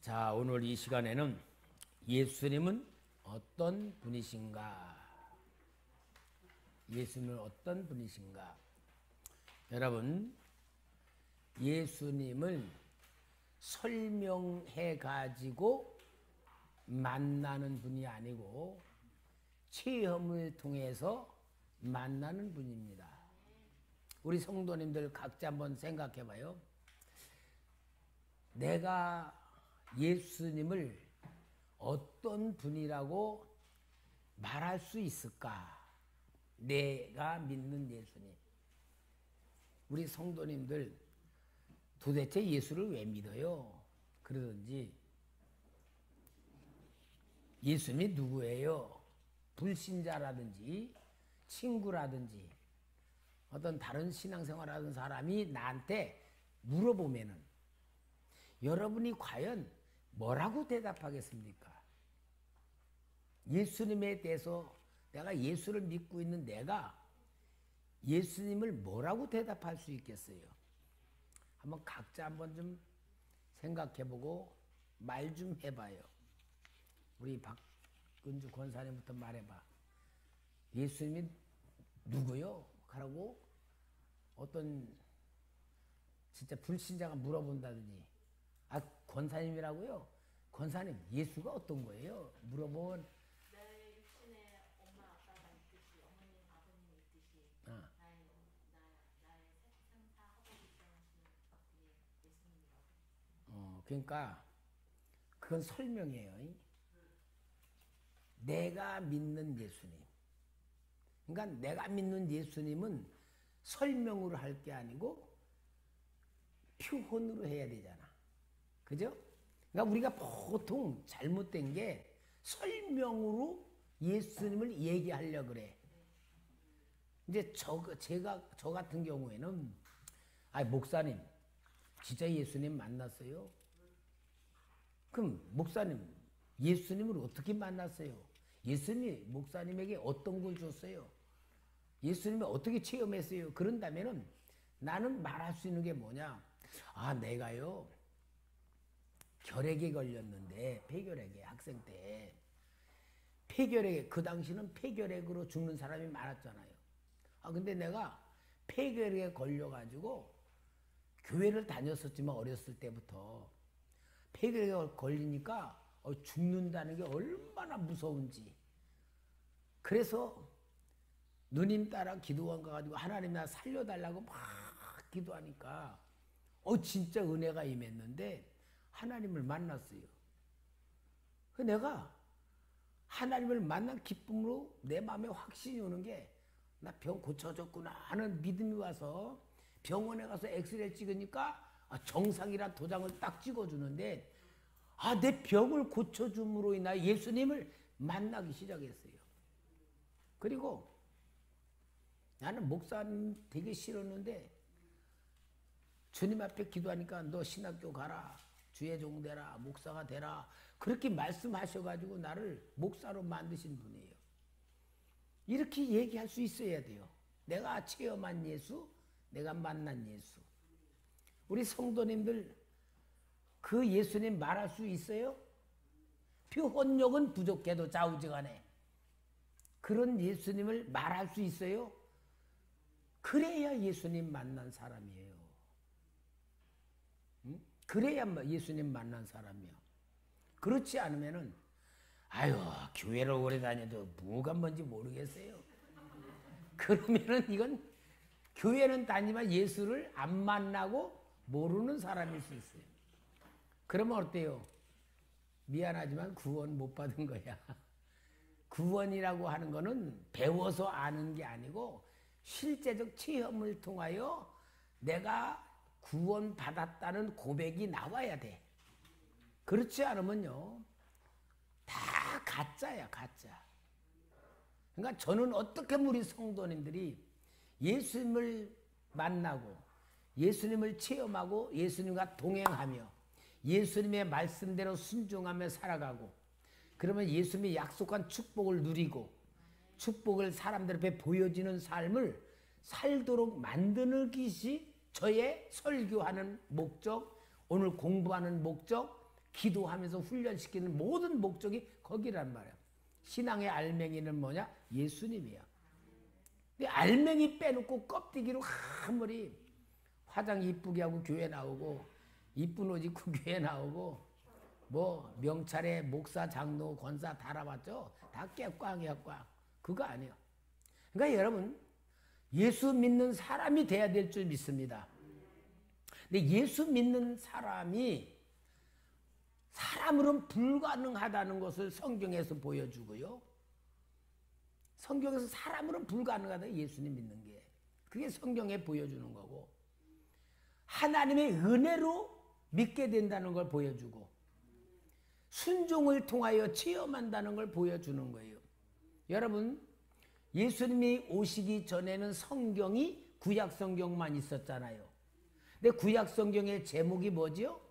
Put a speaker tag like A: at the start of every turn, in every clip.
A: 자, 오늘 이 시간에는 예수님은 어떤 분이신가? 예수님은 어떤 분이신가? 여러분, 예수님을 설명해 가지고 만나는 분이 아니고 체험을 통해서 만나는 분입니다. 우리 성도님들 각자 한번 생각해 봐요. 내가 예수님을 어떤 분이라고 말할 수 있을까? 내가 믿는 예수님. 우리 성도님들 도대체 예수를 왜 믿어요? 그러든지 예수님이 누구예요? 불신자라든지 친구라든지 어떤 다른 신앙생활하는 사람이 나한테 물어보면은 여러분이 과연 뭐라고 대답하겠습니까? 예수님에 대해서 내가 예수를 믿고 있는 내가 예수님을 뭐라고 대답할 수 있겠어요? 한번 각자 한번 좀 생각해보고 말 좀 해봐요. 우리 박은주 권사님부터 말해봐. 예수님이 누구요? 하라고 어떤 진짜 불신자가 물어본다더니 아, 권사님이라고요? 권사님, 예수가 어떤 거예요? 물어보면
B: 내 육신에 엄마 아빠가 있듯이 어머님 아버님이 있듯이 나의 생사하고 결정하시는 분이 예수님이라고.
A: 그러니까 그건 설명이에요. 내가 믿는 예수님. 그러니까 내가 믿는 예수님은 설명으로 할 게 아니고 표현으로 해야 되잖아. 그죠? 그러니까 우리가 보통 잘못된 게 설명으로 예수님을 얘기하려고 그래. 이제 저 같은 경우에는 아, 목사님 진짜 예수님 만났어요? 그럼 목사님 예수님을 어떻게 만났어요? 예수님이 목사님에게 어떤 걸 줬어요? 예수님이 어떻게 체험했어요? 그런다면은 나는 말할 수 있는 게 뭐냐? 아, 내가요 결핵에 걸렸는데, 폐결핵에 학생 때 폐결핵, 그 당시는 폐결핵으로 죽는 사람이 많았잖아요. 아, 근데 내가 폐결핵에 걸려가지고 교회를 다녔었지만 어렸을 때부터 폐결핵에 걸리니까 죽는다는 게 얼마나 무서운지. 그래서 누님 따라 기도원 가가지고 하나님 나 살려달라고 막 기도하니까 진짜 은혜가 임했는데 하나님을 만났어요. 내가 하나님을 만난 기쁨으로 내 마음에 확신이 오는 게 나 병 고쳐졌구나 하는 믿음이 와서 병원에 가서 엑스레이 찍으니까 정상이라 도장을 딱 찍어주는데 내 병을 고쳐줌으로 인하여 예수님을 만나기 시작했어요. 그리고 나는 목사님 되게 싫었는데 주님 앞에 기도하니까 너 신학교 가라. 주의 종 되라. 목사가 되라. 그렇게 말씀하셔가지고 나를 목사로 만드신 분이에요. 이렇게 얘기할 수 있어야 돼요. 내가 체험한 예수, 내가 만난 예수. 우리 성도님들 그 예수님 말할 수 있어요? 표현력은 부족해도 좌우지간에 그런 예수님을 말할 수 있어요? 그래야 예수님 만난 사람이에요. 응? 그래야 예수님 만난 사람이야. 그렇지 않으면은 아유, 교회를 오래 다녀도 뭐가 뭔지 모르겠어요. 그러면은 이건 교회는 다니지만 예수를 안 만나고 모르는 사람일 수 있어요. 그러면 어때요? 미안하지만 구원 못 받은 거야. 구원이라고 하는 거는 배워서 아는 게 아니고 실제적 체험을 통하여 내가 구원받았다는 고백이 나와야 돼. 그렇지 않으면요 다 가짜야, 가짜. 그러니까 저는 어떻게 우리 성도님들이 예수님을 만나고 예수님을 체험하고 예수님과 동행하며 예수님의 말씀대로 순종하며 살아가고 그러면 예수님이 약속한 축복을 누리고 축복을 사람들 앞에 보여지는 삶을 살도록 만드는 것이 저의 설교하는 목적, 오늘 공부하는 목적, 기도하면서 훈련시키는 모든 목적이 거기란 말이야. 신앙의 알맹이는 뭐냐? 예수님이야. 근데 알맹이 빼놓고 껍데기로 아무리 화장 이쁘게 하고 교회 나오고 이쁜 옷 입고 교회 나오고 뭐 명찰에 목사, 장로, 권사 달아봤죠? 다 깨꽝이야 꽝. 그거 아니에요. 그러니까 여러분 예수 믿는 사람이 돼야 될 줄 믿습니다. 근데 예수 믿는 사람이 사람으로는 불가능하다는 것을 성경에서 보여주고요. 성경에서 사람으로는 불가능하다 예수님 믿는 게. 그게 성경에 보여주는 거고. 하나님의 은혜로 믿게 된다는 걸 보여주고 순종을 통하여 체험한다는 걸 보여주는 거예요. 여러분 예수님이 오시기 전에는 성경이 구약 성경만 있었잖아요. 근데 구약 성경의 제목이 뭐죠?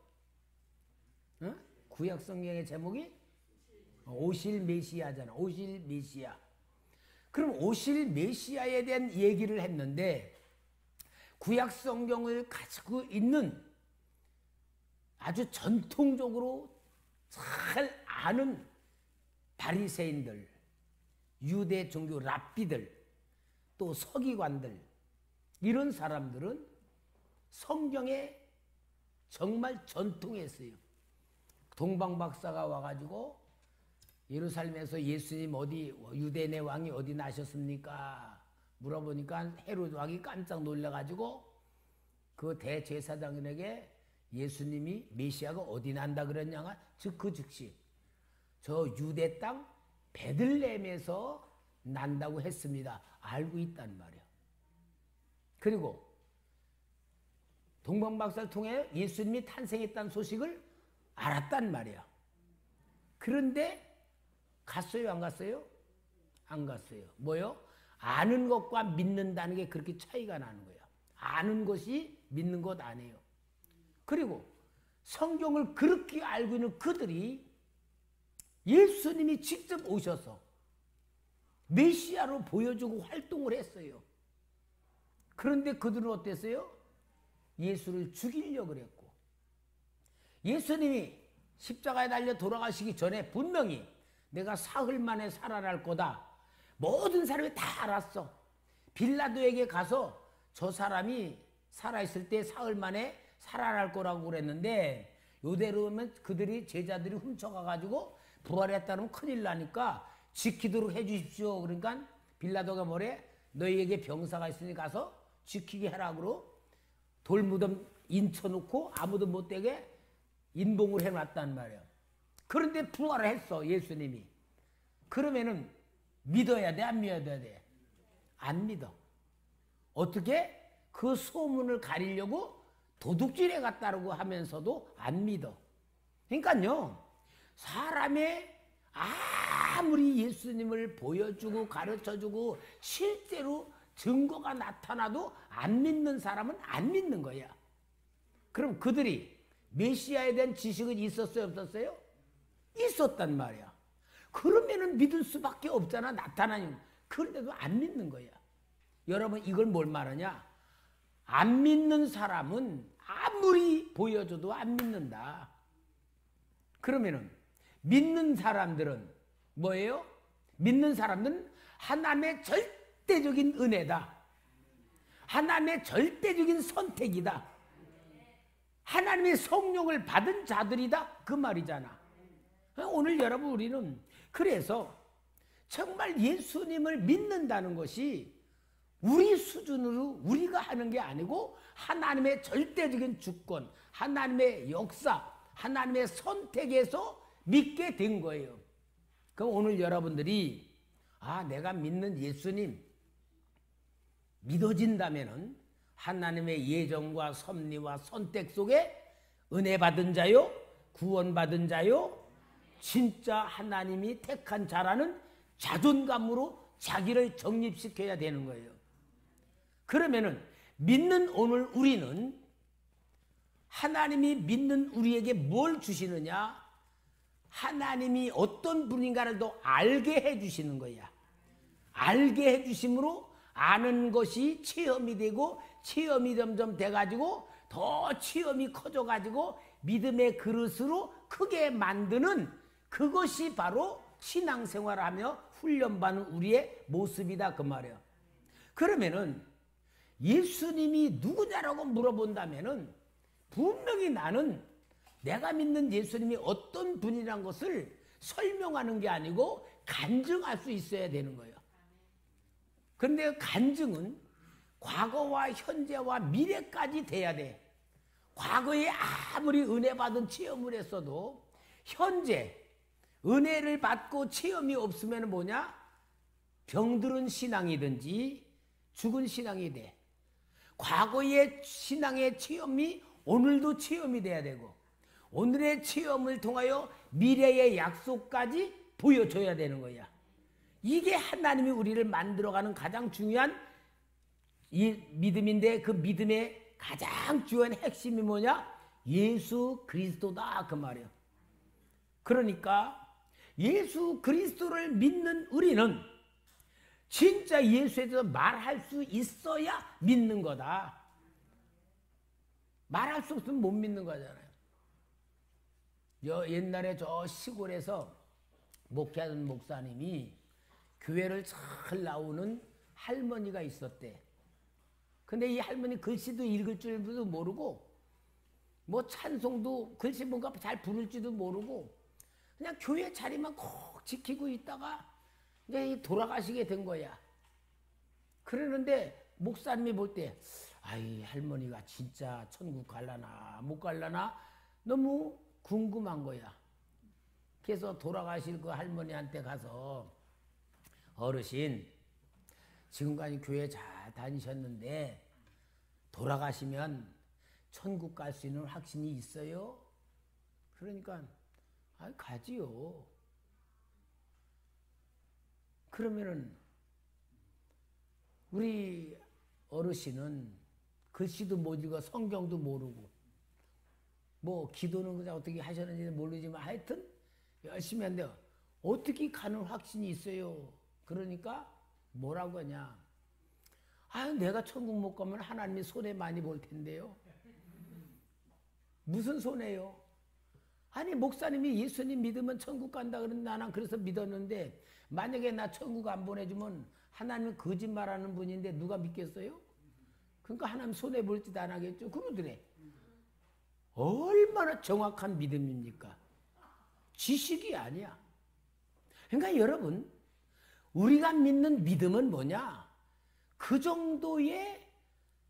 A: 구약 성경의 제목이 오실 메시아잖아. 오실 메시아. 그럼 오실 메시아에 대한 얘기를 했는데 구약 성경을 가지고 있는 아주 전통적으로 잘 아는 바리새인들, 유대 종교 랍비들, 또 서기관들 이런 사람들은 성경에 정말 전통했어요. 동방박사가 와가지고 예루살렘에서 예수님 어디 유대인의 왕이 어디 나셨습니까? 물어보니까 헤로드 왕이 깜짝 놀라가지고 그 대제사장에게 예수님이 메시아가 어디 난다 그랬냐가 그 즉시 저 유대 땅 베들레헴에서 난다고 했습니다. 알고 있단 말이야. 그리고 동방박사를 통해 예수님이 탄생했다는 소식을 알았단 말이야. 그런데 갔어요? 안 갔어요? 안 갔어요. 뭐요? 아는 것과 믿는다는 게 그렇게 차이가 나는 거야. 아는 것이 믿는 것 아니에요. 그리고 성경을 그렇게 알고 있는 그들이 예수님이 직접 오셔서 메시아로 보여주고 활동을 했어요. 그런데 그들은 어땠어요? 예수를 죽이려고 그랬고 예수님이 십자가에 달려 돌아가시기 전에 분명히 내가 사흘 만에 살아날 거다. 모든 사람이 다 알았어. 빌라도에게 가서 저 사람이 살아있을 때 사흘 만에 살아날 거라고 그랬는데 요대로 하면 그들이 제자들이 훔쳐가가지고 부활했다면 큰일 나니까 지키도록 해주십시오. 그러니까 빌라도가 뭐래? 너희에게 병사가 있으니 가서 지키게 하라고 돌무덤 인쳐놓고 아무도 못 되게 인봉을 해놨단 말이에요. 그런데 부활을 했어 예수님이. 그러면은 믿어야 돼? 안 믿어야 돼? 안 믿어. 어떻게? 그 소문을 가리려고 도둑질해 갔다고 하면서도 안 믿어. 그러니까요 사람의 아무리 예수님을 보여주고 가르쳐주고 실제로 증거가 나타나도 안 믿는 사람은 안 믿는 거야. 그럼 그들이 메시아에 대한 지식은 있었어요? 없었어요? 있었단 말이야. 그러면은 믿을 수밖에 없잖아. 나타나니. 그런데도 안 믿는 거야. 여러분 이걸 뭘 말하냐? 안 믿는 사람은 아무리 보여줘도 안 믿는다. 그러면은 믿는 사람들은 뭐예요? 믿는 사람들은 하나님의 절대적인 은혜다. 하나님의 절대적인 선택이다. 하나님의 성령을 받은 자들이다. 그 말이잖아. 오늘 여러분 우리는 그래서 정말 예수님을 믿는다는 것이 우리 수준으로 우리가 하는 게 아니고 하나님의 절대적인 주권, 하나님의 역사, 하나님의 선택에서 믿게 된 거예요. 그럼 오늘 여러분들이 내가 믿는 예수님 믿어진다면은 하나님의 예정과 섭리와 선택 속에 은혜 받은 자요, 구원받은 자요, 진짜 하나님이 택한 자라는 자존감으로 자기를 정립시켜야 되는 거예요. 그러면은 믿는 오늘 우리는 하나님이 믿는 우리에게 뭘 주시느냐? 하나님이 어떤 분인가를 더 알게 해주시는 거야. 알게 해주심으로 아는 것이 체험이 되고 체험이 점점 돼가지고 더 체험이 커져가지고 믿음의 그릇으로 크게 만드는 그것이 바로 신앙생활하며 훈련받는 우리의 모습이다 그 말이에요. 그러면은 예수님이 누구냐라고 물어본다면은 분명히 나는 내가 믿는 예수님이 어떤 분이란 것을 설명하는 게 아니고 간증할 수 있어야 되는 거예요. 그런데 간증은 과거와 현재와 미래까지 돼야 돼. 과거에 아무리 은혜 받은 체험을 했어도 현재 은혜를 받고 체험이 없으면 뭐냐? 병들은 신앙이든지 죽은 신앙이 돼. 과거의 신앙의 체험이 오늘도 체험이 돼야 되고 오늘의 체험을 통하여 미래의 약속까지 보여줘야 되는 거야. 이게 하나님이 우리를 만들어가는 가장 중요한 이 믿음인데 그 믿음의 가장 중요한 핵심이 뭐냐? 예수 그리스도다 그 말이에요. 그러니까 예수 그리스도를 믿는 우리는 진짜 예수에 대해서 말할 수 있어야 믿는 거다. 말할 수 없으면 못 믿는 거잖아요. 옛날에 저 시골에서 목회하는 목사님이 교회를 잘 나오는 할머니가 있었대. 근데 이 할머니 글씨도 읽을 줄도 모르고 뭐 찬송도 글씨 뭔가 잘 부를지도 모르고 그냥 교회 자리만 콕 지키고 있다가 이제 돌아가시게 된 거야. 그러는데 목사님이 볼 때 아이 할머니가 진짜 천국 갈라나 못 갈라나 너무 궁금한 거야. 그래서 돌아가실 그 할머니한테 가서 어르신 지금까지 교회 잘 다니셨는데 돌아가시면 천국 갈 수 있는 확신이 있어요? 그러니까 가지요. 그러면은 우리 어르신은 글씨도 못 읽어 성경도 모르고 뭐 기도는 그냥 어떻게 하셨는지는 모르지만 하여튼 열심히 한대요. 어떻게 가는 확신이 있어요? 그러니까 뭐라고 하냐? 내가 천국 못 가면 하나님이 손해 많이 볼 텐데요. 무슨 손해요? 아니 목사님이 예수님 믿으면 천국 간다 그러는데 나는 그래서 믿었는데 만약에 나 천국 안 보내주면 하나님은 거짓말하는 분인데 누가 믿겠어요? 그러니까 하나님 손해 볼 짓 안 하겠죠. 그러더래. 얼마나 정확한 믿음입니까? 지식이 아니야. 그러니까 여러분 우리가 믿는 믿음은 뭐냐? 그 정도의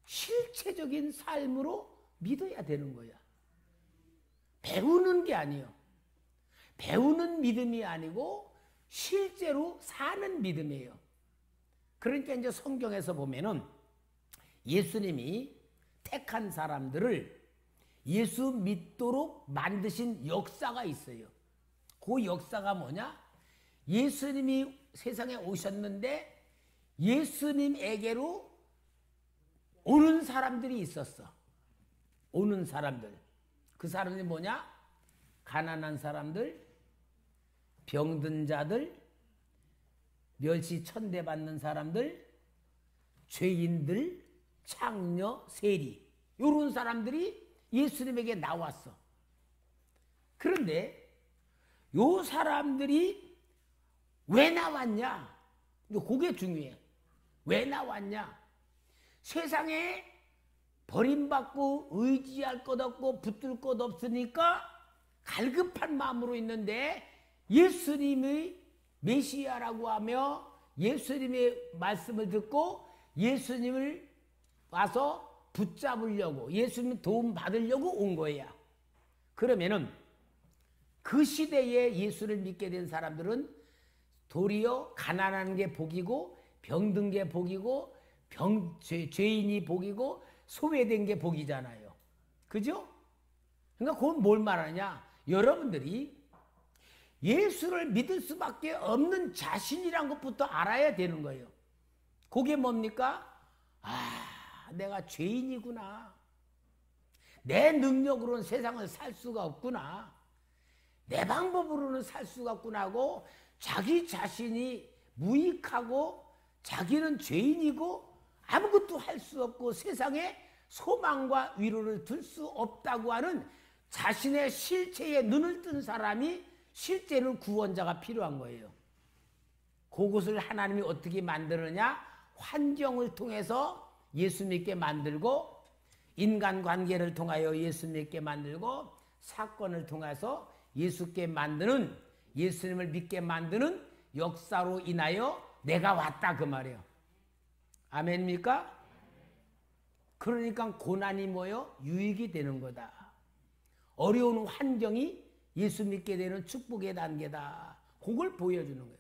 A: 실체적인 삶으로 믿어야 되는 거야. 배우는 게 아니에요. 배우는 믿음이 아니고 실제로 사는 믿음이에요. 그러니까 이제 성경에서 보면은 예수님이 택한 사람들을 예수 믿도록 만드신 역사가 있어요. 그 역사가 뭐냐? 예수님이 세상에 오셨는데 예수님에게로 오는 사람들이 있었어. 오는 사람들. 그 사람들이 뭐냐? 가난한 사람들, 병든 자들, 멸시 천대받는 사람들, 죄인들, 창녀, 세리 이런 사람들이 예수님에게 나왔어. 그런데 요 사람들이 왜 나왔냐? 그게 중요해. 왜 나왔냐? 세상에 버림받고 의지할 것 없고 붙들 것 없으니까 갈급한 마음으로 있는데 예수님의 메시아라고 하며 예수님의 말씀을 듣고 예수님을 와서 붙잡으려고 예수님 도움 받으려고 온 거야. 그러면은 그 시대에 예수를 믿게 된 사람들은 도리어 가난한 게 복이고 병든 게 복이고 죄인이 복이고 소외된 게 복이잖아요. 그죠? 그러니까 그건 뭘 말하냐? 여러분들이 예수를 믿을 수밖에 없는 자신이란 것부터 알아야 되는 거예요. 그게 뭡니까? 내가 죄인이구나. 내 능력으로는 세상을 살 수가 없구나. 내 방법으로는 살 수가 없구나 하고 자기 자신이 무익하고 자기는 죄인이고 아무것도 할 수 없고 세상에 소망과 위로를 둘 수 없다고 하는 자신의 실체에 눈을 뜬 사람이 실제는 구원자가 필요한 거예요. 그것을 하나님이 어떻게 만드느냐? 환경을 통해서 예수 믿게 만들고, 인간관계를 통하여 예수 믿게 만들고, 사건을 통해서 예수께 만드는, 예수님을 믿게 만드는 역사로 인하여 내가 왔다 그 말이에요. 아멘입니까? 그러니까 고난이 뭐요? 유익이 되는 거다. 어려운 환경이 예수 믿게 되는 축복의 단계다. 그걸 보여주는 거예요.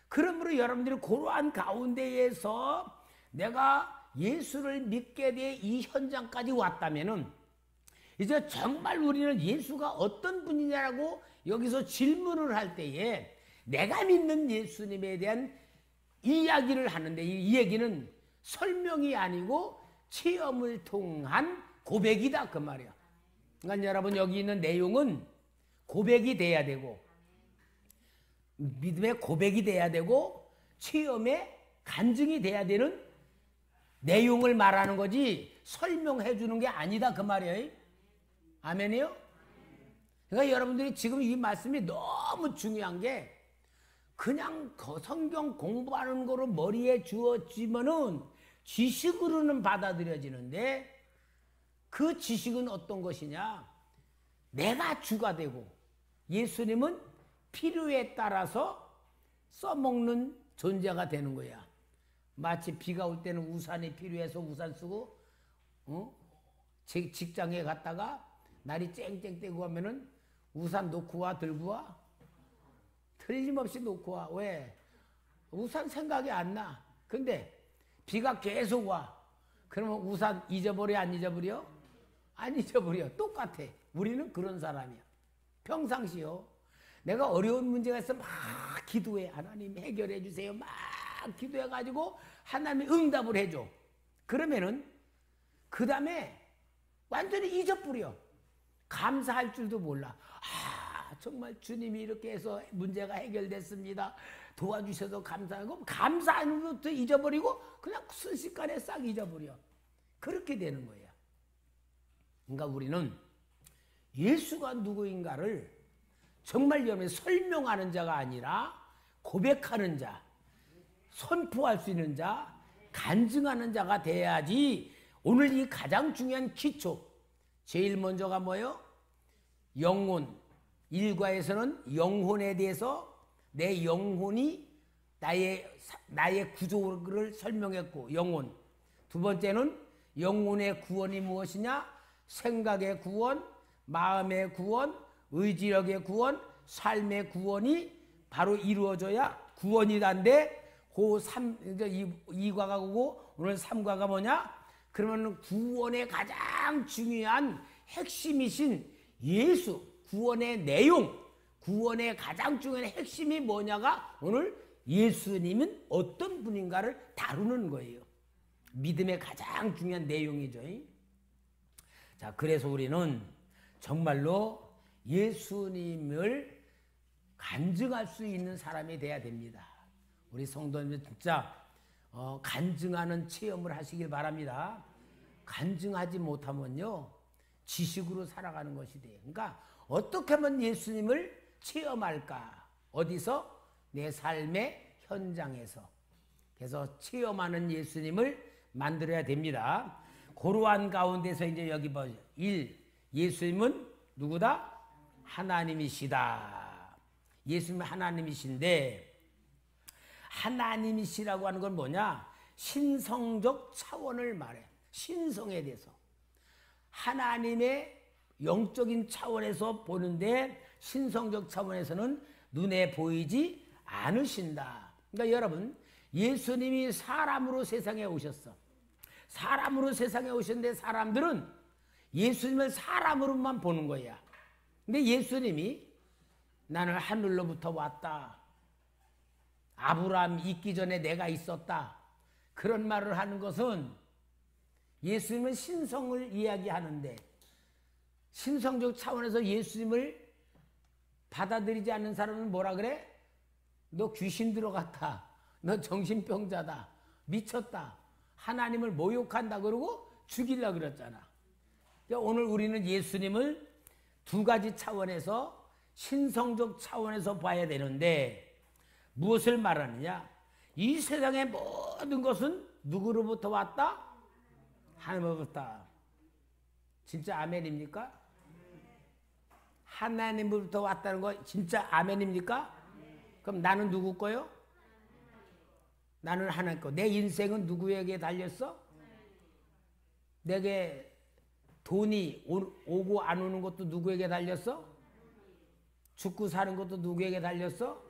A: 그러므로 여러분들이 그러한 가운데에서 내가 예수를 믿게 돼 이 현장까지 왔다면은 이제 정말 우리는 예수가 어떤 분이냐라고 여기서 질문을 할 때에 내가 믿는 예수님에 대한 이야기를 하는데, 이 얘기는 설명이 아니고 체험을 통한 고백이다 그 말이야. 그러니까 여러분 여기 있는 내용은 고백이 돼야 되고, 믿음의 고백이 돼야 되고, 체험의 간증이 돼야 되는 내용을 말하는 거지 설명해 주는 게 아니다 그 말이에요. 아멘이요? 그러니까 여러분들이 지금 이 말씀이 너무 중요한 게, 그냥 성경 공부하는 거로 머리에 주어지면은 지식으로는 받아들여지는데, 그 지식은 어떤 것이냐? 내가 주가 되고 예수님은 필요에 따라서 써먹는 존재가 되는 거야. 마치 비가 올 때는 우산이 필요해서 우산 쓰고, 직장에 갔다가 날이 쨍쨍대고 하면은 우산 놓고 와, 들고 와? 틀림없이 놓고 와. 왜? 우산 생각이 안 나. 근데 비가 계속 와. 그러면 우산 잊어버려, 안 잊어버려? 안 잊어버려. 똑같아. 우리는 그런 사람이야. 평상시요. 내가 어려운 문제가 있으면 막 기도해. 하나님 해결해 주세요. 막 기도해가지고 하나님이 응답을 해줘. 그러면은 그 다음에 완전히 잊어버려. 감사할 줄도 몰라. 정말 주님이 이렇게 해서 문제가 해결됐습니다. 도와주셔서 감사하고, 감사하는 것도 잊어버리고 그냥 순식간에 싹 잊어버려. 그렇게 되는 거야. 그러니까 우리는 예수가 누구인가를 정말 여러분 설명하는 자가 아니라 고백하는 자, 선포할 수 있는 자, 간증하는 자가 돼야지. 오늘 이 가장 중요한 기초, 제일 먼저가 뭐예요? 영혼. 일과에서는 영혼에 대해서 내 영혼이 나의 구조를 설명했고, 영혼. 두 번째는 영혼의 구원이 무엇이냐? 생각의 구원, 마음의 구원, 의지력의 구원, 삶의 구원이 바로 이루어져야 구원이란데, 이과가 오고 오늘 3과가 뭐냐? 그러면 구원의 가장 중요한 핵심이신 예수, 구원의 내용, 구원의 가장 중요한 핵심이 뭐냐가 오늘 예수님은 어떤 분인가를 다루는 거예요. 믿음의 가장 중요한 내용이죠. 자, 그래서 우리는 정말로 예수님을 간증할 수 있는 사람이 돼야 됩니다. 우리 성도님들 진짜 간증하는 체험을 하시길 바랍니다. 간증하지 못하면요, 지식으로 살아가는 것이 돼요. 그러니까 어떻게 하면 예수님을 체험할까? 어디서? 내 삶의 현장에서. 그래서 체험하는 예수님을 만들어야 됩니다. 그러한 가운데서 이제 여기 보죠. 1. 예수님은 누구다? 하나님이시다. 예수님은 하나님이신데, 하나님이시라고 하는 건 뭐냐? 신성적 차원을 말해. 신성에 대해서. 하나님의 영적인 차원에서 보는데, 신성적 차원에서는 눈에 보이지 않으신다. 그러니까 여러분, 예수님이 사람으로 세상에 오셨어. 사람으로 세상에 오셨는데 사람들은 예수님을 사람으로만 보는 거야. 근데 예수님이 나는 하늘로부터 왔다. 아브라함 있기 전에 내가 있었다. 그런 말을 하는 것은 예수님은 신성을 이야기하는데, 신성적 차원에서 예수님을 받아들이지 않는 사람은 뭐라 그래? 너 귀신 들어갔다. 너 정신병자다. 미쳤다. 하나님을 모욕한다 그러고 죽이려고 그랬잖아. 오늘 우리는 예수님을 두 가지 차원에서 신성적 차원에서 봐야 되는데 무엇을 말하느냐? 이 세상의 모든 것은 누구로부터 왔다? 하나님으로부터. 진짜 아멘입니까? 하나님으로부터 왔다는 거 진짜 아멘입니까? 그럼 나는 누구 거요? 나는 하나님 거. 내 인생은 누구에게 달렸어? 내게 돈이 오고 안 오는 것도 누구에게 달렸어? 죽고 사는 것도 누구에게 달렸어?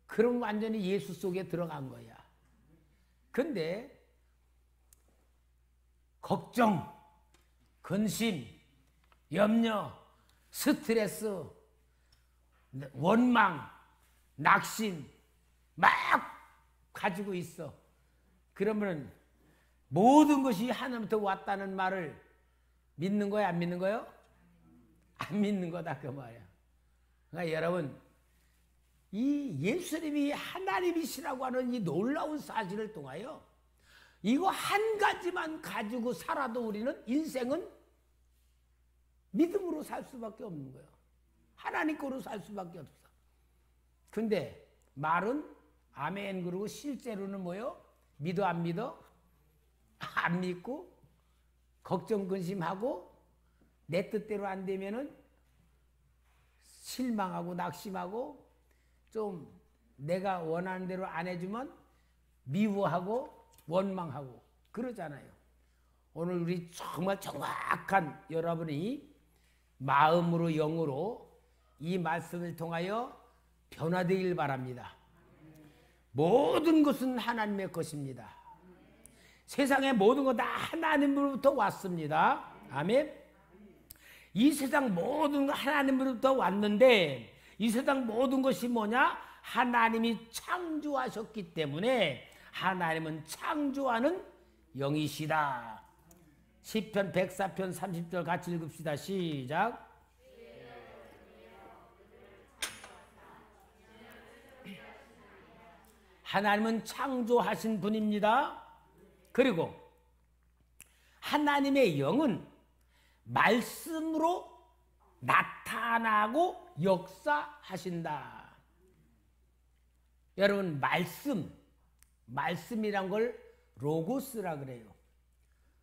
A: 그럼 완전히 예수 속에 들어간 거야. 근데 걱정, 근심, 염려, 스트레스, 원망, 낙심 막 가지고 있어. 그러면 모든 것이 하나님부터 왔다는 말을 믿는 거야, 안 믿는 거요? 안 믿는 거다 그 말이야. 그러니까 여러분, 이 예수님이 하나님이시라고 하는 이 놀라운 사실을 통하여 이거 한 가지만 가지고 살아도 우리는 인생은 믿음으로 살 수밖에 없는 거예요. 하나님 거로 살 수밖에 없어. 근데 말은 아멘 그러고 실제로는 뭐요? 믿어 안 믿어? 안 믿고 걱정 근심하고 내 뜻대로 안 되면은 실망하고 낙심하고 좀 내가 원하는 대로 안 해주면 미워하고 원망하고 그러잖아요. 오늘 우리 정말 정확한 여러분이 마음으로 영으로 이 말씀을 통하여 변화되길 바랍니다. 모든 것은 하나님의 것입니다. 세상의 모든 것 다 하나님으로부터 왔습니다. 아멘. 이 세상 모든 것 하나님으로부터 왔는데 이 세상 모든 것이 뭐냐? 하나님이 창조하셨기 때문에 하나님은 창조하는 영이시다. 시편 104편 30절 같이 읽읍시다. 시작. 하나님은 창조하신 분입니다. 그리고 하나님의 영은 말씀으로 나타나고 역사하신다. 여러분, 말씀이란 걸 로고스라 그래요.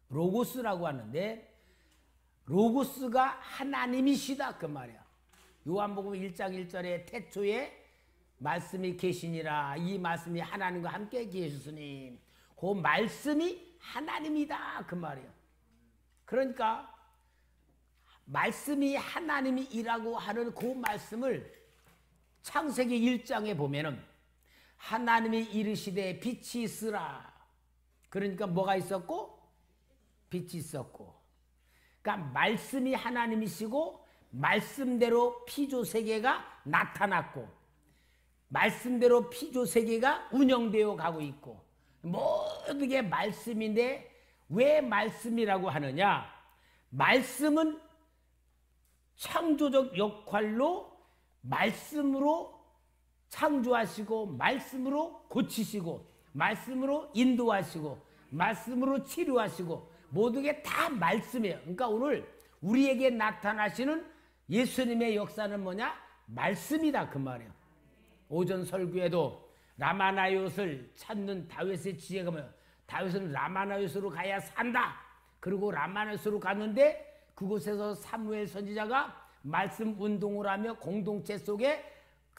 A: 로고스라고 하는데 로고스가 하나님이시다 그 말이야. 요한복음 1장 1절에 태초에 말씀이 계시니라. 이 말씀이 하나님과 함께 계셨으니 그 말씀이 하나님이다 그 말이야. 그러니까 말씀이 하나님이라고 하는 그 말씀을 창세기 1장에 보면은 하나님이 이르시되 빛이 있으라. 그러니까 뭐가 있었고? 빛이 있었고. 그러니까 말씀이 하나님이시고 말씀대로 피조세계가 나타났고 말씀대로 피조세계가 운영되어 가고 있고 모든 게 말씀인데 왜 말씀이라고 하느냐? 말씀은 창조적 역할로 말씀으로 창조하시고 말씀으로 고치시고 말씀으로 인도하시고 말씀으로 치료하시고 모든 게 다 말씀이에요. 그러니까 오늘 우리에게 나타나시는 예수님의 역사는 뭐냐? 말씀이다 그 말이에요. 오전 설교에도 라마나요스를 찾는 다윗의 지혜가 뭐예요? 다윗은 라마나요스로 가야 산다. 그리고 라마나요스로 갔는데 그곳에서 사무엘 선지자가 말씀 운동을 하며 공동체 속에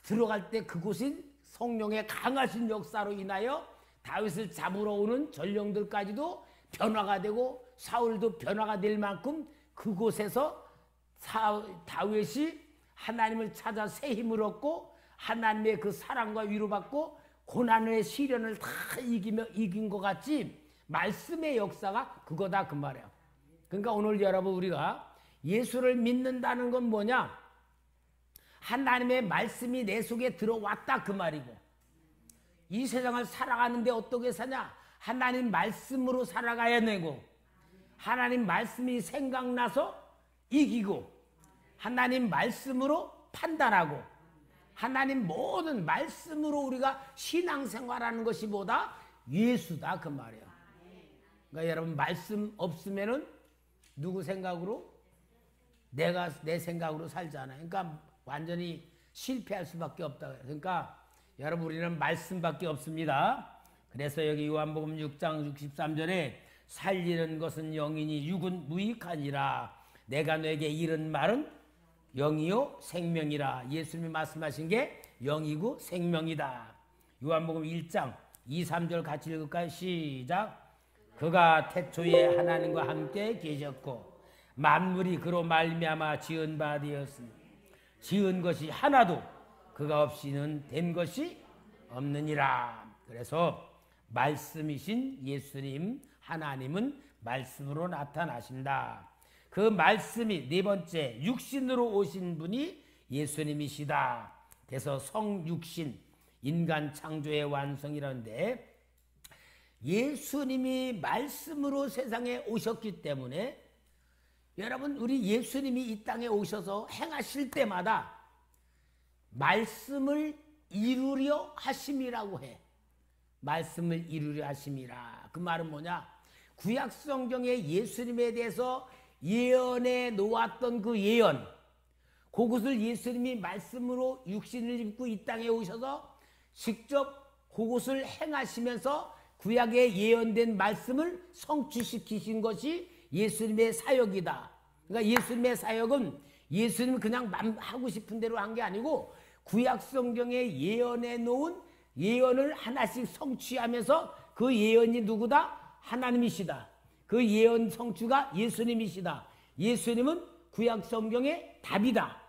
A: 들어갈 때 그곳인 성령의 강하신 역사로 인하여 다윗을 잡으러 오는 전령들까지도 변화가 되고 사울도 변화가 될 만큼 그곳에서 다윗이 하나님을 찾아 새 힘을 얻고 하나님의 그 사랑과 위로받고 고난의 시련을 다 이긴 것 같이 말씀의 역사가 그거다 그 말이야. 그러니까 오늘 여러분 우리가 예수를 믿는다는 건 뭐냐? 하나님의 말씀이 내 속에 들어왔다 그 말이고 이 세상을 살아가는데 어떻게 사냐? 하나님 말씀으로 살아가야 되고 하나님 말씀이 생각나서 이기고 하나님 말씀으로 판단하고 하나님 모든 말씀으로 우리가 신앙생활하는 것이 뭐다? 예수다 그 말이야. 그러니까 여러분 말씀 없으면은 누구 생각으로? 내가 내 생각으로 살잖아요. 그러니까 완전히 실패할 수밖에 없다. 그러니까 여러분 우리는 말씀밖에 없습니다. 그래서 여기 요한복음 6장 63절에 살리는 것은 영이니 육은 무익하니라. 내가 너에게 이른 말은 영이요 생명이라. 예수님이 말씀하신 게 영이고 생명이다. 요한복음 1장 2, 3절 같이 읽을까요? 시작. 그가 태초에 하나님과 함께 계셨고 만물이 그로 말미암아 지은 바 되었으니 지은 것이 하나도 그가 없이는 된 것이 없느니라. 그래서 말씀이신 예수님 하나님은 말씀으로 나타나신다. 그 말씀이 네 번째 육신으로 오신 분이 예수님이시다. 그래서 성육신 인간 창조의 완성이라는데 예수님이 말씀으로 세상에 오셨기 때문에 여러분 우리 예수님이 이 땅에 오셔서 행하실 때마다 말씀을 이루려 하심이라고 해. 말씀을 이루려 하심이라. 그 말은 뭐냐? 구약 성경에 예수님에 대해서 예언해 놓았던 그 예언, 그것을 예수님이 말씀으로 육신을 입고 이 땅에 오셔서 직접 그것을 행하시면서 구약에 예언된 말씀을 성취시키신 것이 예수님의 사역이다. 그러니까 예수님의 사역은 예수님이 그냥 하고 싶은 대로 한 게 아니고 구약 성경에 예언해 놓은 예언을 하나씩 성취하면서 그 예언이 누구다? 하나님이시다. 그 예언 성취가 예수님이시다. 예수님은 구약 성경의 답이다.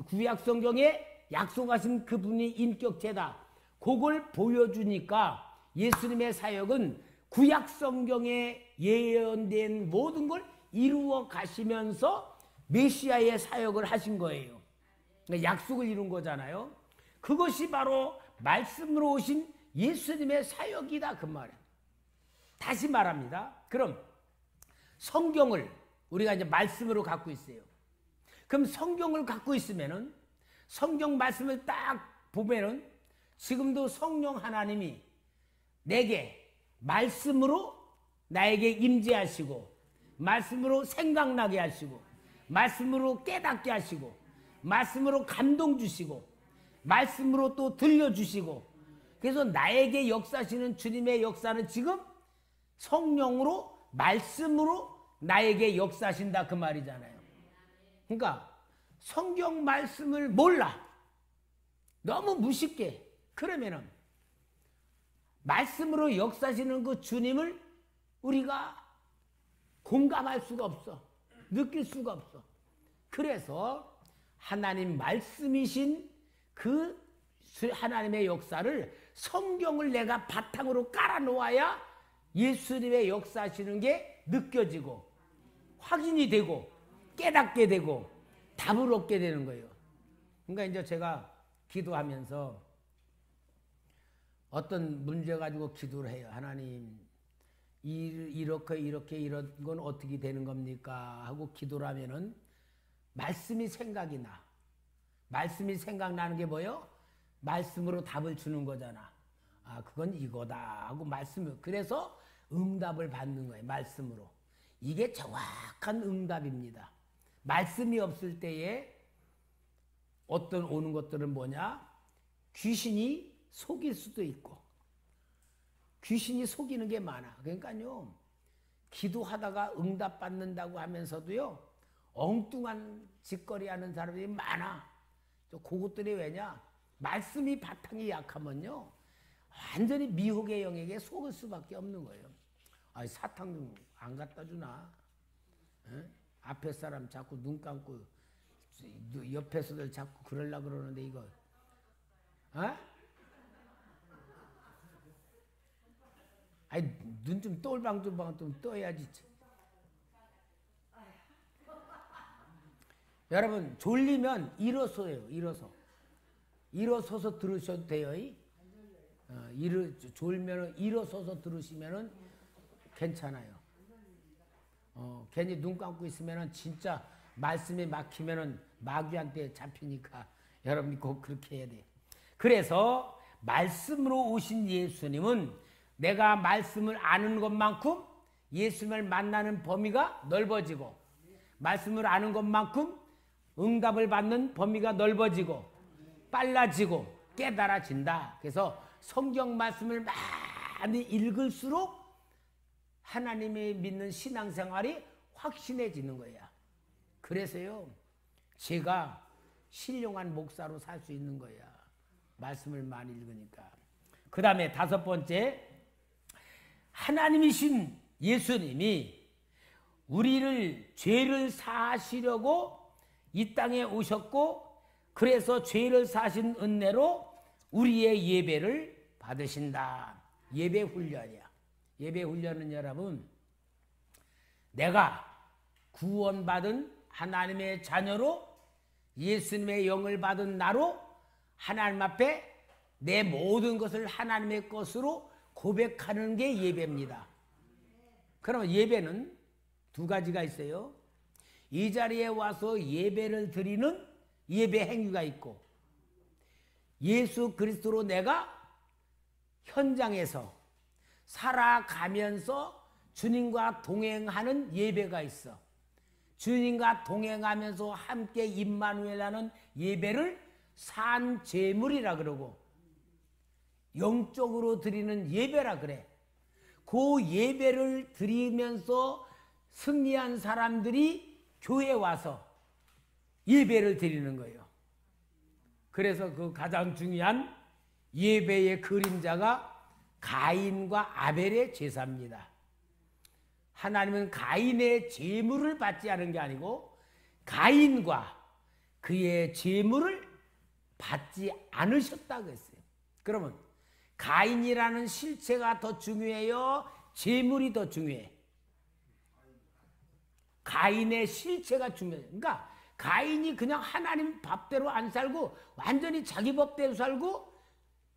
A: 구약 성경에 약속하신 그분이 인격체다. 그걸 보여주니까 예수님의 사역은 구약 성경에 예언된 모든 걸 이루어 가시면서 메시아의 사역을 하신 거예요. 그러니까 약속을 이룬 거잖아요. 그것이 바로 말씀으로 오신 예수님의 사역이다 그 말이에요. 다시 말합니다. 그럼 성경을 우리가 이제 말씀으로 갖고 있어요. 그럼 성경을 갖고 있으면은 성경 말씀을 딱 보면은 지금도 성령 하나님이 내게 말씀으로 나에게 임재하시고 말씀으로 생각나게 하시고 말씀으로 깨닫게 하시고 말씀으로 감동 주시고 말씀으로 또 들려주시고 그래서 나에게 역사하시는 주님의 역사는 지금 성령으로 말씀으로 나에게 역사하신다 그 말이잖아요. 그러니까 성경 말씀을 몰라. 너무 무식해. 그러면은 말씀으로 역사하시는 그 주님을 우리가 공감할 수가 없어. 느낄 수가 없어. 그래서 하나님 말씀이신 그 하나님의 역사를 성경을 내가 바탕으로 깔아놓아야 예수님의 역사하시는 게 느껴지고 확인이 되고 깨닫게 되고 답을 얻게 되는 거예요. 그러니까 이제 제가 기도하면서 어떤 문제 가지고 기도를 해요. 하나님 이렇게 이런 건 어떻게 되는 겁니까? 하고 기도를 하면은 말씀이 생각이 나. 말씀이 생각나는 게 뭐예요? 말씀으로 답을 주는 거잖아. 아 그건 이거다 하고 말씀을 그래서 응답을 받는 거예요. 말씀으로. 이게 정확한 응답입니다. 말씀이 없을 때에 어떤 오는 것들은 뭐냐? 귀신이 속일 수도 있고 귀신이 속이는 게 많아. 그러니까요 기도하다가 응답받는다고 하면서도요 엉뚱한 짓거리 하는 사람들이 많아. 그것들이 왜냐? 말씀이 바탕이 약하면요 완전히 미혹의 영에게 속을 수밖에 없는 거예요. 아, 사탕 안 갖다 주나? 에? 앞에 사람 자꾸 눈 감고 옆에서들 자꾸 그러려고 그러는데 이거 어? 아니 눈 좀 똘방똘방 좀 떠야지. 여러분 졸리면 일어서요. 일어서서 들으셔도 돼요. 졸면 일어서서 들으시면은 괜찮아요. 괜히 눈 감고 있으면은 진짜 말씀에 막히면은 마귀한테 잡히니까 여러분이 꼭 그렇게 해야 돼요. 그래서 말씀으로 오신 예수님은 내가 말씀을 아는 것만큼 예수님을 만나는 범위가 넓어지고 말씀을 아는 것만큼 응답을 받는 범위가 넓어지고 빨라지고 깨달아진다. 그래서 성경 말씀을 많이 읽을수록 하나님의 믿는 신앙생활이 확신해지는 거야. 그래서요, 제가 신령한 목사로 살 수 있는 거야. 말씀을 많이 읽으니까. 그 다음에 5번째, 하나님이신 예수님이 우리를 죄를 사하시려고 이 땅에 오셨고, 그래서 죄를 사신 은혜로 우리의 예배를 받으신다. 예배 훈련이야. 예배 훈련은 여러분, 내가 구원받은 하나님의 자녀로 예수님의 영을 받은 나로 하나님 앞에 내 모든 것을 하나님의 것으로 고백하는 게 예배입니다. 그러면 예배는 2가지가 있어요. 이 자리에 와서 예배를 드리는 예배 행위가 있고, 예수 그리스도로 내가 현장에서 살아가면서 주님과 동행하는 예배가 있어. 주님과 동행하면서 함께 임마누엘하는 예배를 산제물이라 그러고, 영적으로 드리는 예배라 그래. 그 예배를 드리면서 승리한 사람들이 교회에 와서 예배를 드리는 거예요. 그래서 그 가장 중요한 예배의 그림자가 가인과 아벨의 제사입니다. 하나님은 가인의 제물을 받지 않은 게 아니고 가인과 그의 제물을 받지 않으셨다고 했어요. 그러면 가인이라는 실체가 더 중요해요? 제물이 더 중요해? 가인의 실체가 중요해요. 그러니까 가인이 그냥 하나님 법대로 안 살고 완전히 자기 법대로 살고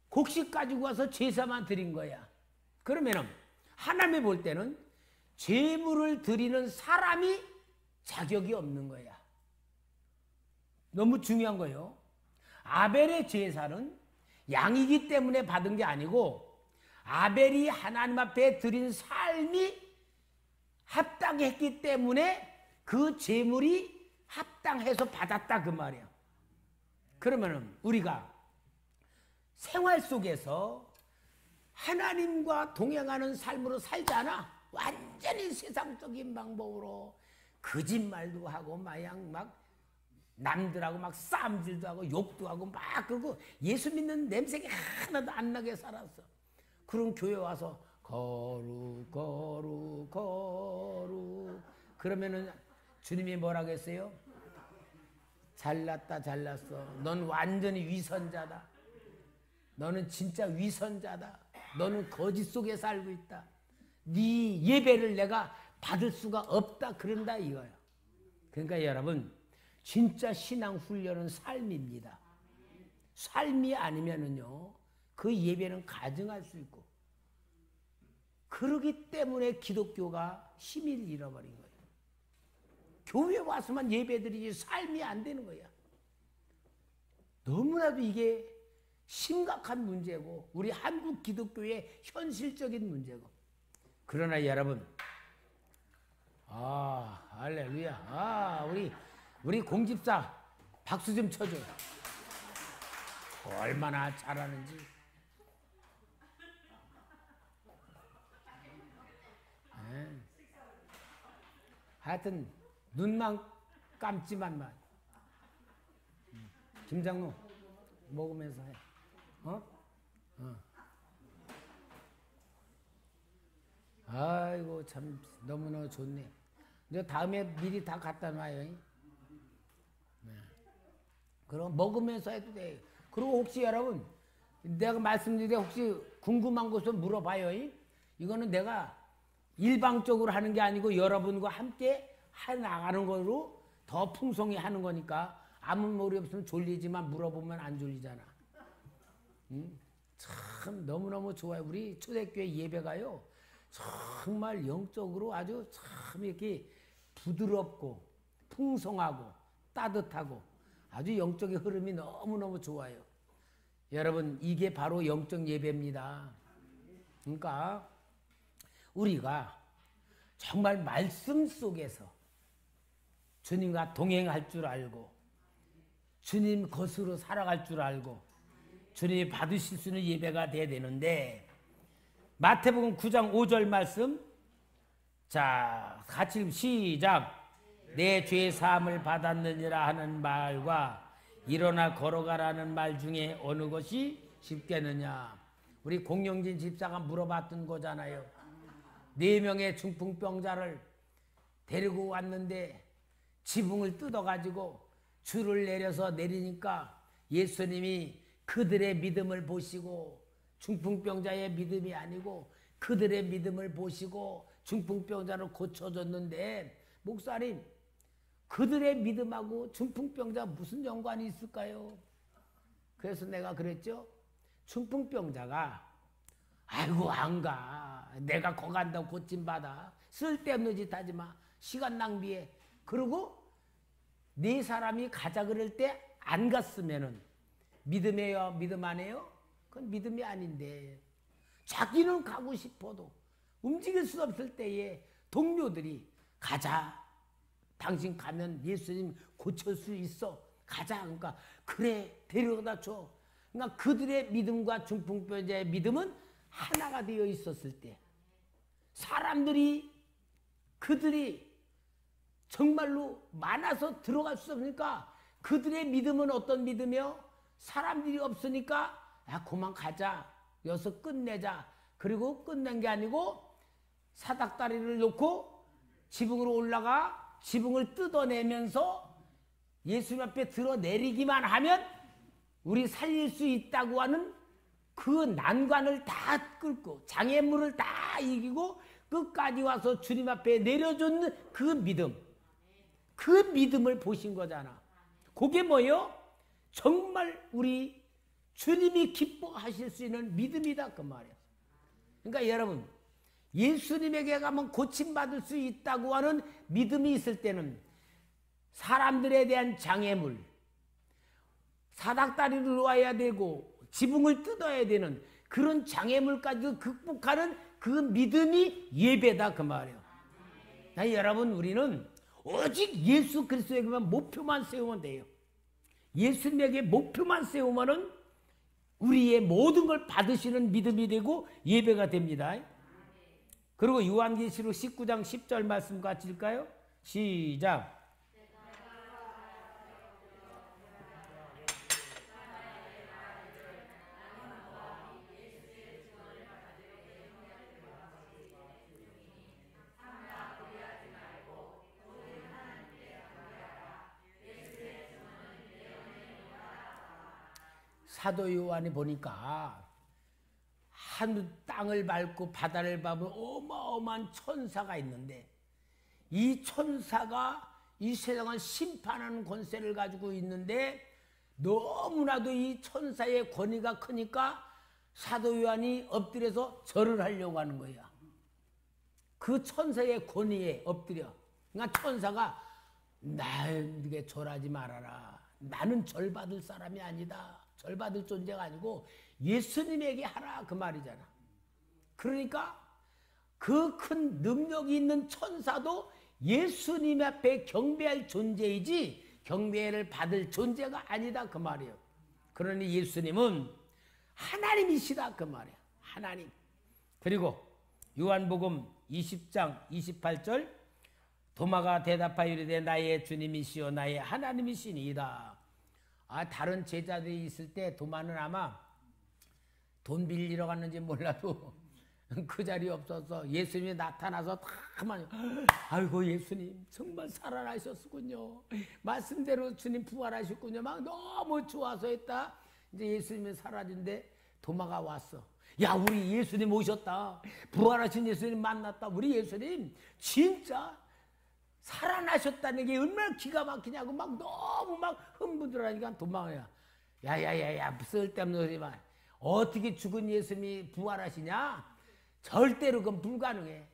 A: 곡식 가지고 와서 제사만 드린 거야. 그러면 하나님이 볼 때는 제물을 드리는 사람이 자격이 없는 거야. 너무 중요한 거예요. 아벨의 제사는 양이기 때문에 받은 게 아니고 아벨이 하나님 앞에 드린 삶이 합당했기 때문에 그 제물이 합당해서 받았다 그 말이야. 그러면 우리가 생활 속에서 하나님과 동행하는 삶으로 살잖아. 완전히 세상적인 방법으로 거짓말도 하고 마냥 막 남들하고 막 싸움질도 하고 욕도 하고 막 그러고 예수 믿는 냄새가 하나도 안 나게 살았어. 그럼 교회 와서 거룩 거룩 거룩 그러면은 주님이 뭐라고 했어요? 잘났다 잘났어. 넌 완전히 위선자다. 너는 진짜 위선자다. 너는 거짓 속에 살고 있다. 네 예배를 내가 받을 수가 없다. 그런다 이거야. 그러니까 여러분 진짜 신앙 훈련은 삶입니다. 삶이 아니면은요 그 예배는 가증할 수 있고 그러기 때문에 기독교가 힘을 잃어버린 거예요. 교회 와서만 예배드리지 삶이 안 되는 거야. 너무나도 이게 심각한 문제고 우리 한국 기독교의 현실적인 문제고. 그러나 여러분 할렐루야. 우리 공집사 박수 좀 쳐줘. 얼마나 잘하는지. 네. 하여튼 눈만 감지만 말. 김장로 먹으면서 해. 아이고 참 너무너무 좋네. 이제 다음에 미리 다 갖다 놔요. 네. 그럼 먹으면서 해도 돼. 그리고 혹시 여러분 내가 말씀드릴 때 혹시 궁금한 것을 물어봐요. 이거는 내가 일방적으로 하는 게 아니고 여러분과 함께 해나가는 거로 더 풍성히 하는 거니까 아무 머리 없으면 졸리지만 물어보면 안 졸리잖아. 참 너무너무 좋아요. 우리 초대교회 예배가요. 정말 영적으로 아주 참 이렇게 부드럽고 풍성하고 따뜻하고 아주 영적인 흐름이 너무너무 좋아요. 여러분 이게 바로 영적 예배입니다. 그러니까 우리가 정말 말씀 속에서 주님과 동행할 줄 알고 주님 것으로 살아갈 줄 알고 주님이 받으실 수 있는 예배가 돼야 되는데, 마태복음 9장 5절 말씀, 자 같이 시작. 내 죄 사함을 받았느니라 하는 말과 일어나 걸어가라는 말 중에 어느 것이 쉽겠느냐. 우리 공영진 집사가 물어봤던 거잖아요. 4명의 중풍병자를 데리고 왔는데 지붕을 뜯어가지고 줄을 내려서 내리니까 예수님이 그들의 믿음을 보시고, 중풍병자의 믿음이 아니고 그들의 믿음을 보시고 중풍병자를 고쳐줬는데, 목사님 그들의 믿음하고 중풍병자 무슨 연관이 있을까요? 그래서 내가 그랬죠. 중풍병자가 아이고 안 가, 내가 거 간다고 고침받아, 쓸데없는 짓 하지 마, 시간 낭비해. 그리고 네 사람이 가자 그럴 때 안 갔으면은 믿음이에요, 믿음 안 해요? 그건 믿음이 아닌데, 자기는 가고 싶어도 움직일 수 없을 때에 동료들이 가자, 당신 가면 예수님 고칠 수 있어, 가자. 그러니까 그래, 데려다 줘. 그러니까 그들의 믿음과 중풍병자의 믿음은 하나가 되어 있었을 때, 사람들이 그들이 정말로 많아서 들어갈 수 없으니까 그들의 믿음은 어떤 믿음이요? 사람들이 없으니까 야 그만 가자, 여기서 끝내자. 그리고 끝낸 게 아니고 사닥다리를 놓고 지붕으로 올라가 지붕을 뜯어내면서 예수님 앞에 드러내리기만 하면 우리 살릴 수 있다고 하는 그 난관을 다 끌고 장애물을 다 이기고 끝까지 와서 주님 앞에 내려줬는 그 믿음, 그 믿음을 보신 거잖아. 그게 뭐요? 정말 우리 주님이 기뻐하실 수 있는 믿음이다 그 말이야. 그러니까 여러분, 예수님에게 가면 고침받을 수 있다고 하는 믿음이 있을 때는 사람들에 대한 장애물, 사닥다리를 놓아야 되고 지붕을 뜯어야 되는 그런 장애물까지 극복하는 그 믿음이 예배다 그 말이에요. 여러분, 우리는 오직 예수 그리스도에게만 목표만 세우면 돼요. 예수님에게 목표만 세우면은 우리의 모든 걸 받으시는 믿음이 되고 예배가 됩니다. 그리고 요한계시록 19장 10절 말씀 같이 읽을까요? 시작. 사도 요한이 보니까 하늘 땅을 밟고 바다를 밟은 어마어마한 천사가 있는데, 이 천사가 이 세상을 심판하는 권세를 가지고 있는데 너무나도 이 천사의 권위가 크니까 사도 요한이 엎드려서 절을 하려고 하는 거야. 그 천사의 권위에 엎드려. 그러니까 천사가 나에게 절하지 말아라, 나는 절받을 사람이 아니다, 절받을 존재가 아니고 예수님에게 하라 그 말이잖아. 그러니까 그 큰 능력이 있는 천사도 예수님 앞에 경배할 존재이지 경배를 받을 존재가 아니다 그 말이에요. 그러니 예수님은 하나님이시다 그 말이에요. 하나님. 그리고 요한복음 20장 28절, 도마가 대답하여 이르되 나의 주님이시여 나의 하나님이시니이다. 다른 제자들이 있을 때 도마는 아마 돈 빌리러 갔는지 몰라도 그 자리에 없어서 예수님이 나타나서 다만 아이고 예수님 정말 살아나셨군요, 말씀대로 주님 부활하셨군요, 막 너무 좋아서 했다. 이제 예수님이 사라진데 도마가 왔어. 야, 우리 예수님 오셨다, 부활하신 예수님 만났다, 우리 예수님 진짜 살아나셨다는 게 얼마나 기가 막히냐고 막 너무 막 흥분들하니까 도망이야. 야야야야, 쓸데없는 소리만. 어떻게 죽은 예수님이 부활하시냐? 절대로 그건 불가능해.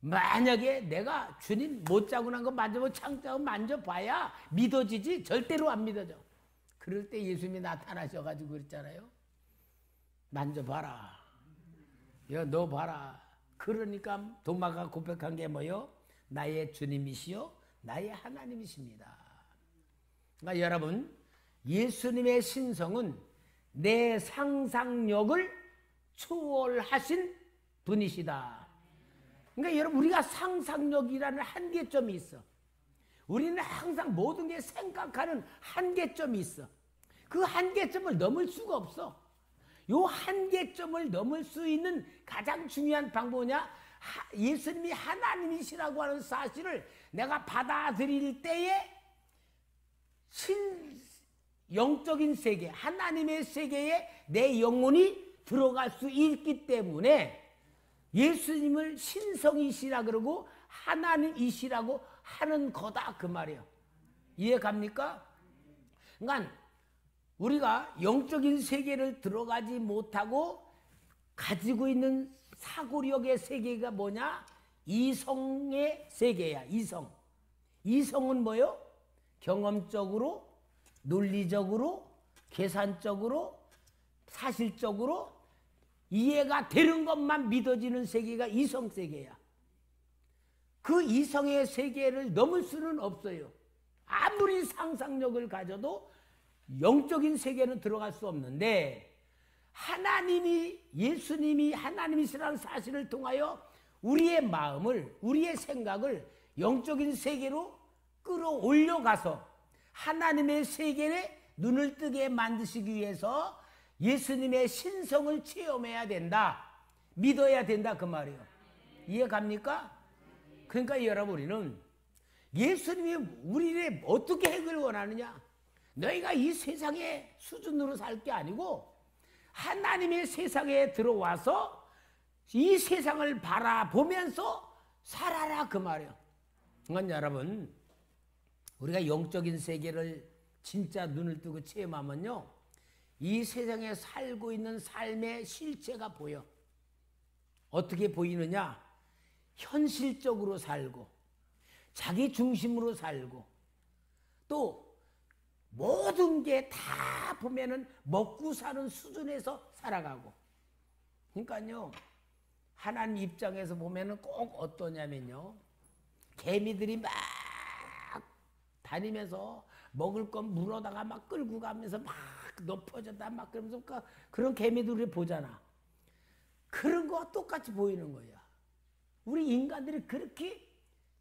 A: 만약에 내가 주님 못 자고 난 거 만져보고 창자고 만져봐야 믿어지지 절대로 안 믿어져. 그럴 때 예수님이 나타나셔가지고 그랬잖아요. 만져봐라. 야, 너 봐라. 그러니까 도마가 고백한 게 뭐요? 나의 주님이시여 나의 하나님이십니다. 그러니까 여러분, 예수님의 신성은 내 상상력을 초월하신 분이시다. 그러니까 여러분, 우리가 상상력이라는 한계점이 있어. 우리는 항상 모든 게 생각하는 한계점이 있어. 그 한계점을 넘을 수가 없어. 요 한계점을 넘을 수 있는 가장 중요한 방법이냐? 예수님이 하나님이시라고 하는 사실을 내가 받아들일 때에 영적인 세계, 하나님의 세계에 내 영혼이 들어갈 수 있기 때문에 예수님을 신성이시라 그러고 하나님이시라고 하는 거다 그 말이에요. 이해 갑니까? 그러니까 우리가 영적인 세계를 들어가지 못하고 가지고 있는 사고력의 세계가 뭐냐? 이성의 세계야. 이성은 뭐요? 경험적으로, 논리적으로, 계산적으로, 사실적으로 이해가 되는 것만 믿어지는 세계가 이성 세계야. 그 이성의 세계를 넘을 수는 없어요. 아무리 상상력을 가져도 영적인 세계는 들어갈 수 없는데, 예수님이 하나님이시라는 사실을 통하여 우리의 마음을, 우리의 생각을 영적인 세계로 끌어올려가서 하나님의 세계에 눈을 뜨게 만드시기 위해서 예수님의 신성을 체험해야 된다. 믿어야 된다 그 말이에요. 이해 갑니까? 그러니까 여러분, 우리는 예수님이 우리를 어떻게 핵을 원하느냐? 너희가 이 세상의 수준으로 살 게 아니고 하나님의 세상에 들어와서 이 세상을 바라보면서 살아라 그 말이에요. 그러니까 여러분, 우리가 영적인 세계를 진짜 눈을 뜨고 체험하면요, 이 세상에 살고 있는 삶의 실체가 보여. 어떻게 보이느냐? 현실적으로 살고, 자기 중심으로 살고, 또 모든 게 다 보면은 먹고 사는 수준에서 살아가고. 그러니까요, 하나님 입장에서 보면은 꼭 어떠냐면요, 개미들이 막 다니면서 먹을 건 물어다가 막 끌고 가면서 막 높아졌다 막 그러면서 그런 개미들을 보잖아. 그런 거와 똑같이 보이는 거야. 우리 인간들이 그렇게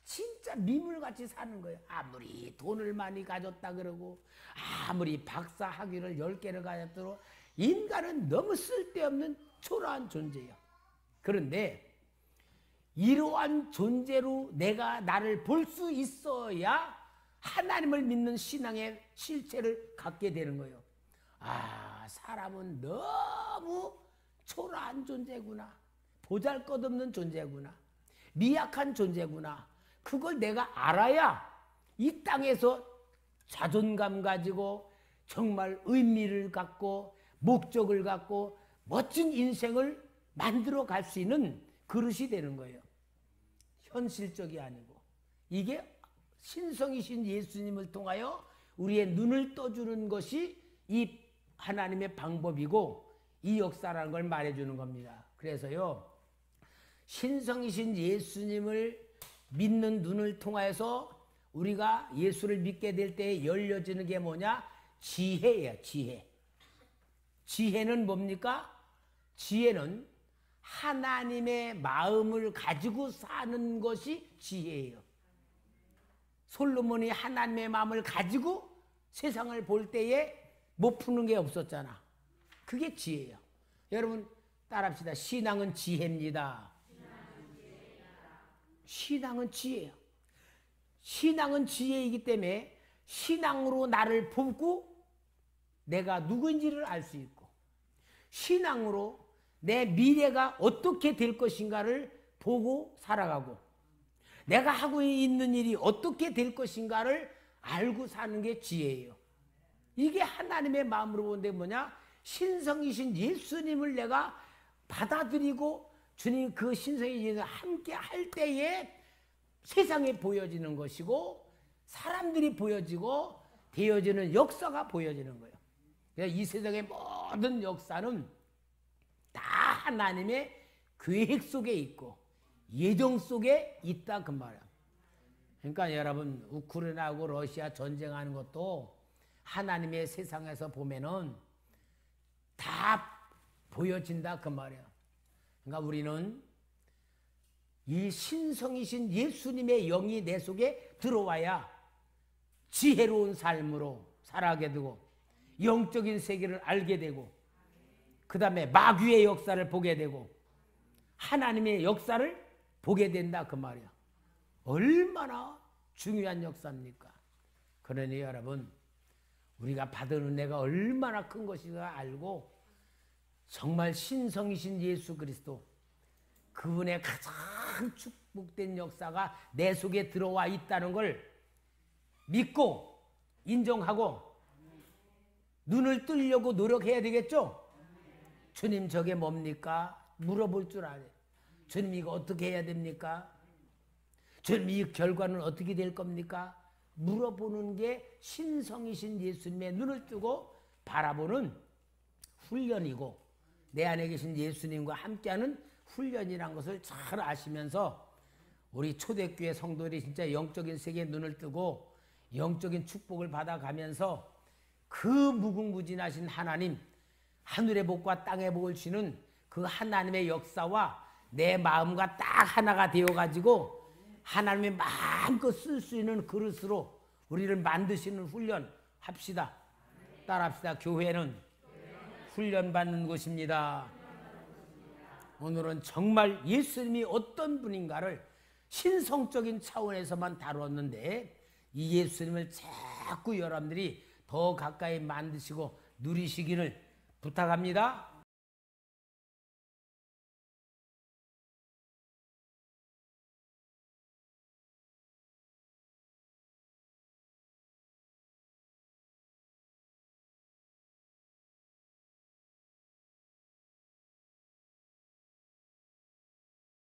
A: 진짜 미물같이 사는 거예요. 아무리 돈을 많이 가졌다 그러고, 아무리 박사 학위를 10개를 가졌더라도 인간은 너무 쓸데없는 초라한 존재예요. 그런데 이러한 존재로 내가 나를 볼 수 있어야 하나님을 믿는 신앙의 실체를 갖게 되는 거예요. 아, 사람은 너무 초라한 존재구나. 보잘것없는 존재구나. 미약한 존재구나. 그걸 내가 알아야 이 땅에서 자존감 가지고 정말 의미를 갖고 목적을 갖고 멋진 인생을 만들어 갈 수 있는 그릇이 되는 거예요. 현실적이 아니고. 이게 신성이신 예수님을 통하여 우리의 눈을 떠주는 것이 이 하나님의 방법이고 이 역사라는 걸 말해주는 겁니다. 그래서요, 신성이신 예수님을 믿는 눈을 통해서 우리가 예수를 믿게 될 때 열려지는 게 뭐냐? 지혜예요. 지혜는 뭡니까? 지혜는 하나님의 마음을 가지고 사는 것이 지혜예요. 솔로몬이 하나님의 마음을 가지고 세상을 볼 때에 못 푸는 게 없었잖아. 그게 지혜예요. 여러분 따라합시다. 신앙은 지혜입니다. 신앙은 지혜예요. 신앙은 지혜이기 때문에 신앙으로 나를 보고 내가 누구인지를 알 수 있고, 신앙으로 내 미래가 어떻게 될 것인가를 보고 살아가고, 내가 하고 있는 일이 어떻게 될 것인가를 알고 사는 게 지혜예요. 이게 하나님의 마음으로 보는데 뭐냐? 신성이신 예수님을 내가 받아들이고 주님 그 신성이 함께 할 때에 세상에 보여지는 것이고, 사람들이 보여지고 되어지는 역사가 보여지는 거예요. 이 세상의 모든 역사는 다 하나님의 계획 속에 있고 예정 속에 있다 그 말이야. 그러니까 여러분 우크라이나하고 러시아 전쟁하는 것도 하나님의 세상에서 보면은 다 보여진다 그 말이야. 그러니까 우리는 이 신성이신 예수님의 영이 내 속에 들어와야 지혜로운 삶으로 살아가게 되고 영적인 세계를 알게 되고 그 다음에 마귀의 역사를 보게 되고 하나님의 역사를 보게 된다 그 말이야. 얼마나 중요한 역사입니까? 그러니 여러분 우리가 받은 은혜가 얼마나 큰 것인가 알고 정말 신성이신 예수 그리스도 그분의 가장 축복된 역사가 내 속에 들어와 있다는 걸 믿고 인정하고 눈을 뜨려고 노력해야 되겠죠? 주님 저게 뭡니까? 물어볼 줄 알아요. 주님 이거 어떻게 해야 됩니까? 주님 이 결과는 어떻게 될 겁니까? 물어보는 게 신성이신 예수님의 눈을 뜨고 바라보는 훈련이고 내 안에 계신 예수님과 함께하는 훈련이란 것을 잘 아시면서 우리 초대교회 성도들이 진짜 영적인 세계에 눈을 뜨고 영적인 축복을 받아가면서 그 무궁무진하신 하나님 하늘의 복과 땅의 복을 주는 그 하나님의 역사와 내 마음과 딱 하나가 되어가지고 하나님의 마음껏 쓸 수 있는 그릇으로 우리를 만드시는 훈련 합시다. 따라합시다. 교회는 훈련받는 곳입니다. 오늘은 정말 예수님이 어떤 분인가를 신성적인 차원에서만 다뤘는데 이 예수님을 자꾸 여러분들이 더 가까이 만드시고 누리시기를 부탁합니다.